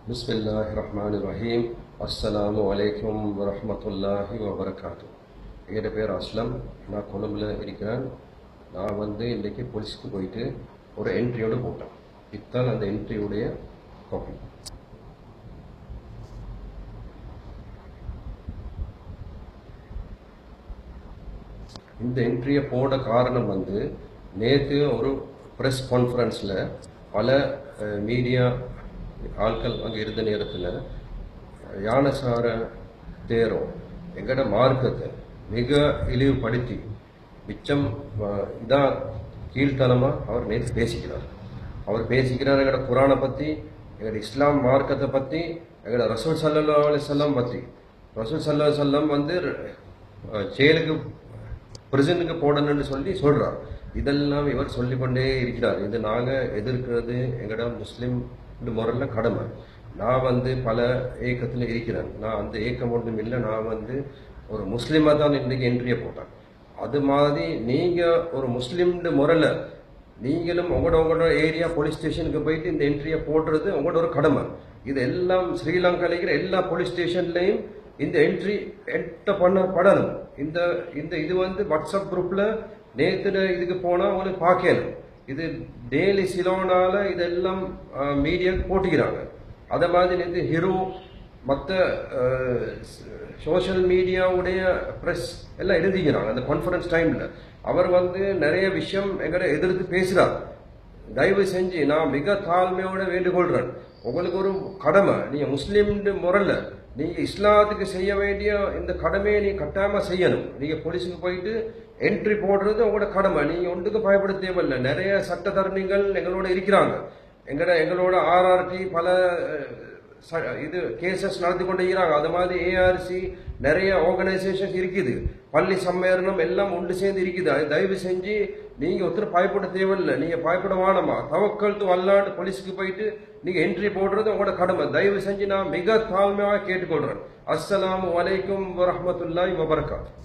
பிஸ்மில்லாஹிர்ரஹ்மானிர்ரஹீம். அஸ்ஸலாமு அலைக்கும் வரஹ்மத்துல்லாஹி வபரகாத்து. என்னோட பேர் அஸ்லம். நான் கொழும்புல இருக்கிறேன். நான் இன்றைக்கி போலீஸ்க்கு போயிட்டு ஒரு என்ட்ரியோடு போட்டேன். இதுதான் அந்த என்ட்ரியுடைய காப்பி. இந்த என்ட்ரியை போட காரணம் நேற்று ஒரு ப்ரெஸ் கான்ஃபரன்ஸில் பல மீடியா ஆட்கள் அங்கே இருந்த நேரத்தில் யானசார தேரோ எங்கட மார்க்கத்தை மிக இழிவுபடுத்தி மிச்சம் இதான் கீழ்த்தனமாக அவர் நேற்று பேசிக்கிறார். அவர் பேசிக்கிறார் எங்கட குரானை பற்றி, எங்கட இஸ்லாம் மார்க்கத்தை பற்றி, எங்கட ரசூல் ஸல்லல்லாஹு அலைஹி வஸல்லம் பற்றி. ரசூல் ஸல்லல்லாஹு அலைஹி வஸல்லம் ஜெயிலுக்கு பிரசனுக்கு போடணும்னு சொல்றார். இதெல்லாம் இவர் சொல்லிக்கொண்டே இருக்கிறார். இது நாங்கள் எதிர்க்கிறது எங்கட முஸ்லீம் முறையில் கடமை. நான் பல ஏக்கத்தில் இருக்கிறேன். நான் அந்த ஏக்கம் ஒன்றும் இல்லை. நான் ஒரு முஸ்லீமாக தான் இன்றைக்கி என்ட்ரியை போட்டேன். அது மாதிரி நீங்கள் ஒரு முஸ்லீம் முறையில் நீங்களும் உங்களோட ஏரியா போலீஸ் ஸ்டேஷனுக்கு போயிட்டு இந்த என்ட்ரியை போடுறது உங்களோட ஒரு கடமை. இது எல்லாம் ஸ்ரீலங்காவில் இருக்கிற எல்லா போலீஸ் ஸ்டேஷன்லையும் இந்த என்ட்ரி பண்ணப்படணும். இந்த இந்த இது வாட்ஸ்அப் குரூப்பில் நேற்று இதுக்கு போனால் உங்களுக்கு பார்க்கணும். இது டெய்லி சிலோனால இதெல்லாம் மீடியா போட்டிக்கிறாங்க. அதை மாதிரி நேற்று ஹீரோ மற்ற சோஷியல் மீடியாவுடைய ப்ரெஸ் எல்லாம் எழுதிக்கிறாங்க. அந்த கான்ஃபரன்ஸ் டைமில் அவர் நிறைய விஷயம் எங்களை எதிர்த்து பேசுகிறார். தயவு செஞ்சு நான் மிக தாழ்மையோட வேண்டுகொள்கிறேன். உங்களுக்கு ஒரு கடமை, நீங்கள் முஸ்லீம் முறையில் நீங்கள் இஸ்லாத்துக்கு செய்ய வேண்டிய இந்த கடமையை நீங்கள் கட்டாயமாக செய்யணும். நீங்கள் போலீஸுக்கு போயிட்டு என்ட்ரி போடுறது உங்களோட கடமை. நீங்கள் ஒன்றுக்கு பயப்பட தேவையில்லை. நிறைய சட்டத்தரணிகள் எங்களோட இருக்கிறாங்க. எங்களோட ஆர்ஆர்டி பல இது கேசஸ் நடத்தி கொண்டு இருக்கிறாங்க. அது மாதிரி ஏஆர்சி நிறைய ஆர்கனைசேஷன்ஸ் இருக்குது. பள்ளி சம்மேளனம் எல்லாம் ஒன்று சேர்ந்து இருக்குது. அது தயவு செஞ்சு நீங்கள் ஒருத்தர் பயப்பட தேவையில்லை. நீங்கள் பயப்பட வேணாமா. தவக்கல் து அல்லாஹ் போலீஸுக்கு போயிட்டு நீங்கள் என்ட்ரி போடுறது உங்களோட கடமை. தயவு செஞ்சு நான் மிக தாழ்மையாக கேட்டுக்கொள்கிறேன். அஸ்ஸலாமு அலைக்கும் வரஹ்மத்துல்லாஹி வபரகாத்துஹு.